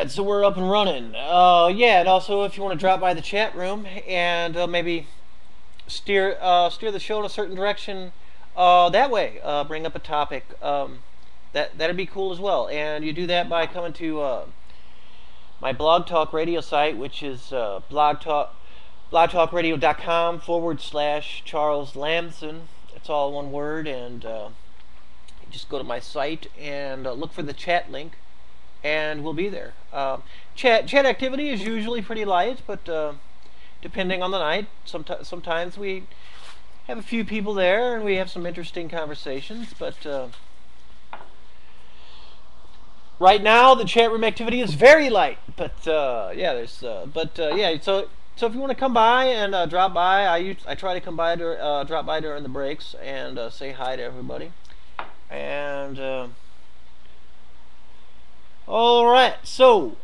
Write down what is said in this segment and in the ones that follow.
Alright, so we're up and running. Yeah, and also if you want to drop by the chat room and maybe steer the show in a certain direction that way, bring up a topic, that'd be cool as well. And you do that by coming to my Blog Talk Radio site, which is blogtalkradio.com/Charles Lamson. It's all one word, and you just go to my site and look for the chat link, and we'll be there. Chat activity is usually pretty light, but depending on the night, sometimes we have a few people there and we have some interesting conversations. But right now, the chat room activity is very light. But yeah, yeah. So if you want to come by and drop by, I try to come by to drop by during the breaks and say hi to everybody. And all right, so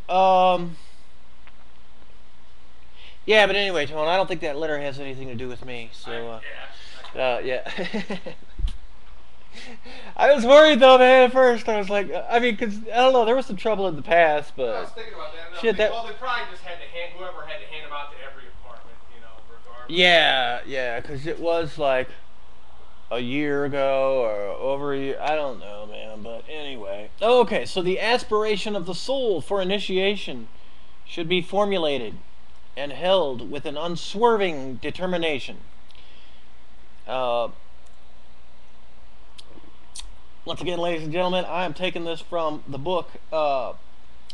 yeah, but anyway, Tone, I don't think that letter has anything to do with me. So yeah. I was worried though, man. At first, I was like, I mean, because I don't know, there was some trouble in the past, but I was thinking about that. No, shit, well, they probably just had to hand whoever had to hand them out to every apartment, regardless. Yeah, because it was like a year ago or over a year. I don't know, man. But anyway, okay. So the aspiration of the soul for initiation should be formulated and held with an unswerving determination. Once again, ladies and gentlemen, I am taking this from the book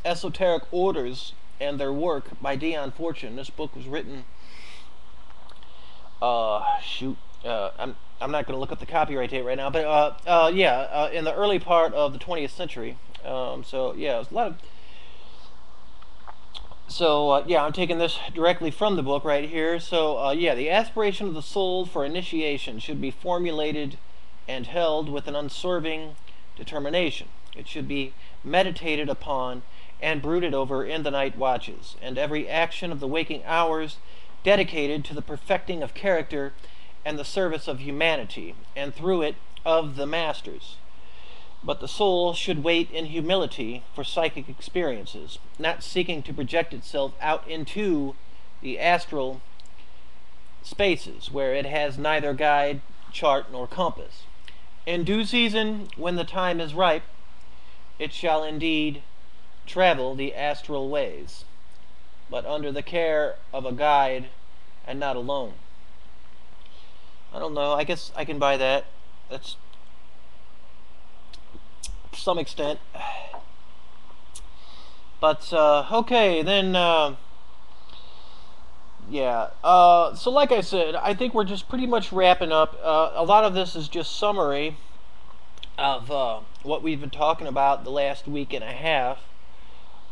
Esoteric Orders and Their Work by Dion Fortune. This book was written I'm not going to look up the copyright date right now, but yeah, in the early part of the 20th century. So yeah, it was a lot of. So yeah, I'm taking this directly from the book right here. So yeah, the aspiration of the soul for initiation should be formulated and held with an unswerving determination. It should be meditated upon and brooded over in the night watches, and every action of the waking hours dedicated to the perfecting of character and the service of humanity, and through it of the masters. But the soul should wait in humility for psychic experiences, not seeking to project itself out into the astral spaces where it has neither guide, chart, nor compass. In due season, when the time is ripe, it shall indeed travel the astral ways, but under the care of a guide and not alone. I don't know, I guess I can buy that. That's to some extent. But okay, then yeah, so like I said, I think we're just pretty much wrapping up. A lot of this is just summary of what we've been talking about the last week and a half.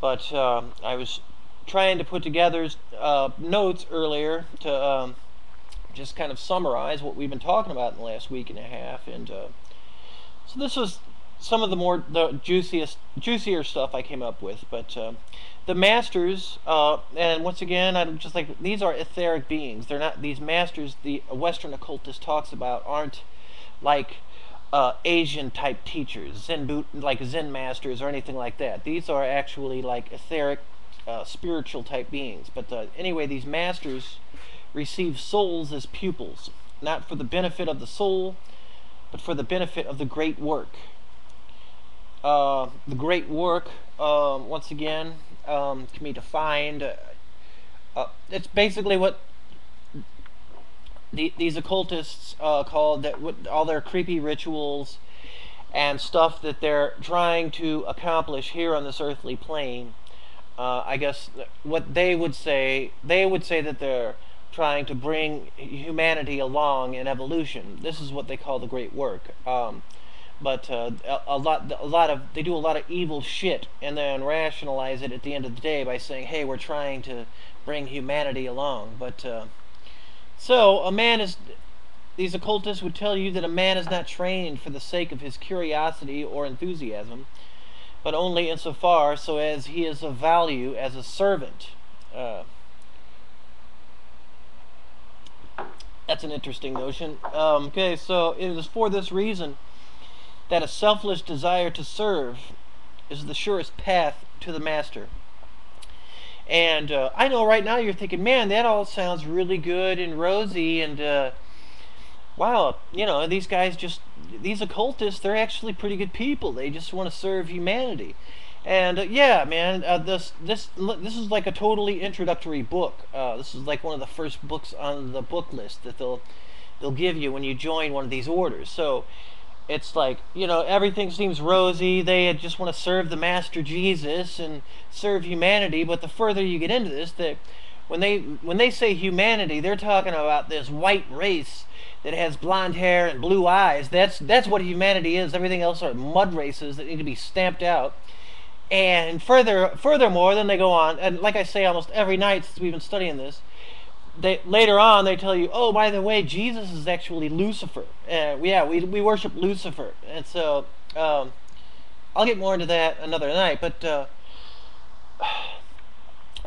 But I was trying to put together notes earlier to just kind of summarize what we've been talking about in the last week and a half. And so this was some of the juicier stuff I came up with. But the masters, and once again, I'm just like, these are etheric beings. They're not, these masters the Western occultist talks about aren't like Asian type teachers, like Zen masters or anything like that. These are actually like etheric, spiritual type beings. But anyway, these masters receive souls as pupils, not for the benefit of the soul, but for the benefit of the great work. The great work, once again, can be defined. It's basically what these occultists call that, all their creepy rituals and stuff that they're trying to accomplish here on this earthly plane. I guess what they would say that they're trying to bring humanity along in evolution. This is what they call the great work. But they do a lot of evil shit and then rationalize it at the end of the day by saying, hey, we're trying to bring humanity along. But so these occultists would tell you that a man is not trained for the sake of his curiosity or enthusiasm, but only insofar so as he is of value as a servant. That's an interesting notion. Okay, so it is for this reason that a selfless desire to serve is the surest path to the master. And I know right now you're thinking, man, that all sounds really good and rosy, and wow, you know, these guys just, these occultists, they're actually pretty good people. They just want to serve humanity. And yeah, man, this is like a totally introductory book. This is like one of the first books on the book list that they'll give you when you join one of these orders. So it's like, you know, everything seems rosy. They just want to serve the Master Jesus and serve humanity. But the further you get into this, that when they say humanity, they're talking about this white race that has blonde hair and blue eyes. That's what humanity is. Everything else are mud races that need to be stamped out. And furthermore, then they go on, and like I say, almost every night since we've been studying this, later on they tell you, oh, by the way, Jesus is actually Lucifer. Yeah, we worship Lucifer, and so I'll get more into that another night. But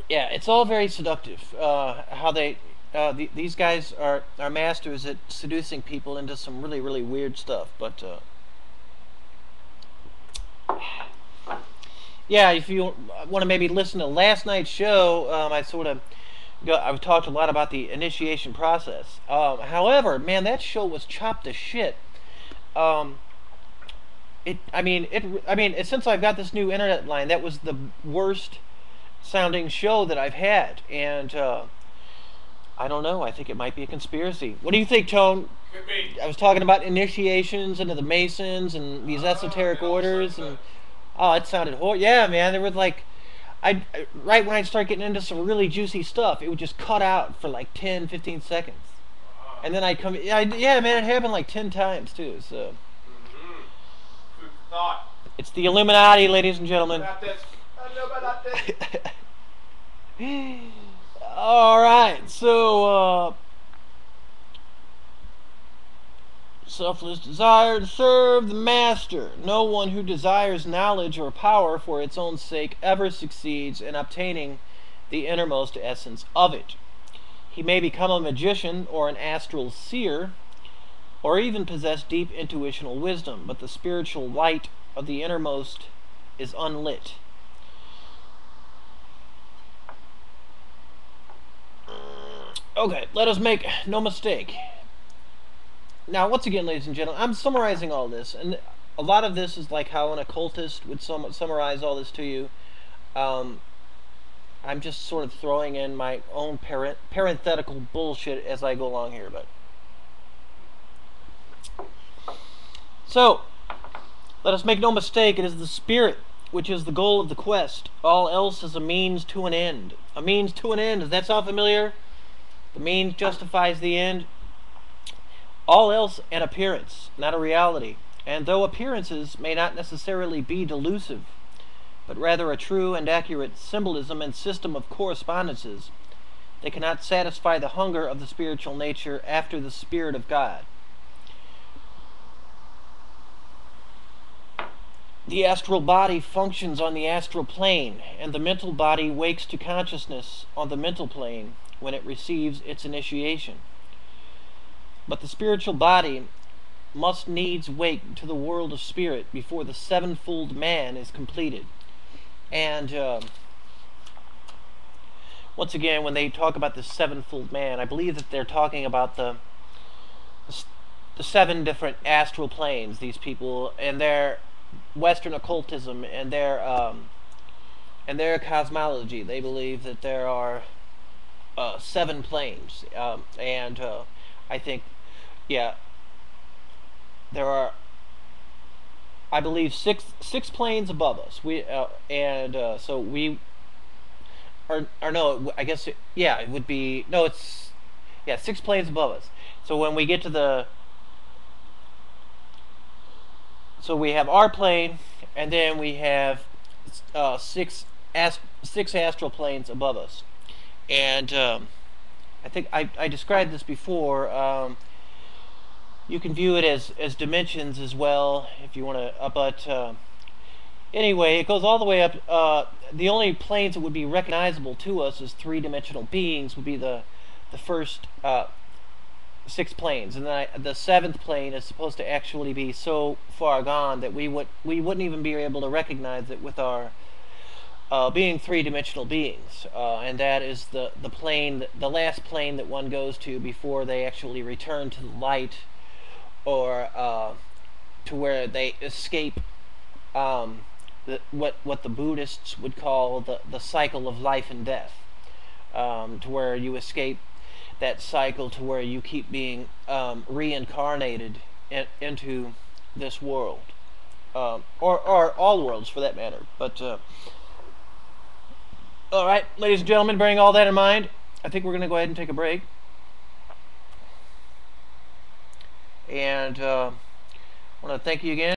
yeah, it's all very seductive. How these guys are masters at seducing people into some really, really weird stuff. But yeah, if you want to maybe listen to last night's show, I've talked a lot about the initiation process. However, man, that show was chopped to shit. Since I've got this new internet line, that was the worst sounding show that I've had, and I don't know. I think it might be a conspiracy. What do you think, Tone? Could be. I was talking about initiations into the Masons and these esoteric orders, and oh, it sounded horrible. Yeah, man, there was like, right when I'd start getting into some really juicy stuff, it would just cut out for like 10, 15 seconds. And then I'd come, yeah, man, it happened like 10 times too, so. Food for thought. It's the Illuminati, ladies and gentlemen. About this. I know about this. Alright, so, selfless desire to serve the master. No one who desires knowledge or power for its own sake ever succeeds in obtaining the innermost essence of it. He may become a magician or an astral seer, or even possess deep intuitional wisdom, but the spiritual light of the innermost is unlit. Okay, let us make no mistake. Now, once again, ladies and gentlemen, I'm summarizing all this, and a lot of this is like how an occultist would summarize all this to you. I'm just sort of throwing in my own parenthetical bullshit as I go along here, but... So, let us make no mistake, it is the spirit which is the goal of the quest. All else is a means to an end. A means to an end, does that sound familiar? The means justifies the end. All else an appearance, not a reality. And though appearances may not necessarily be delusive, but rather a true and accurate symbolism and system of correspondences, they cannot satisfy the hunger of the spiritual nature after the Spirit of God. The astral body functions on the astral plane, and the mental body wakes to consciousness on the mental plane when it receives its initiation. But the spiritual body must needs wake to the world of spirit before the sevenfold man is completed. And once again, when they talk about the sevenfold man, I believe that they're talking about the 7 different astral planes. These people and their Western occultism and their cosmology. They believe that there are 7 planes, and I think, yeah, there are, I believe, six planes above us. So we, or no, I guess, yeah, it would be, no, it's, yeah, 6 planes above us. So when we get to so we have our plane, and then we have 6 astral planes above us. And I think I described this before. You can view it as dimensions as well, if you want to. But anyway, it goes all the way up. The only planes that would be recognizable to us as 3-dimensional beings would be the first 6 planes, and then the 7th plane is supposed to actually be so far gone that we wouldn't even be able to recognize it with our being three-dimensional beings, and that is the plane, the last plane that one goes to before they actually return to the light, or to where they escape what the Buddhists would call the cycle of life and death, to where you escape that cycle, to where you keep being reincarnated into this world, or all worlds for that matter. But all right, ladies and gentlemen, bearing all that in mind, I think we're going to go ahead and take a break. And I want to thank you again.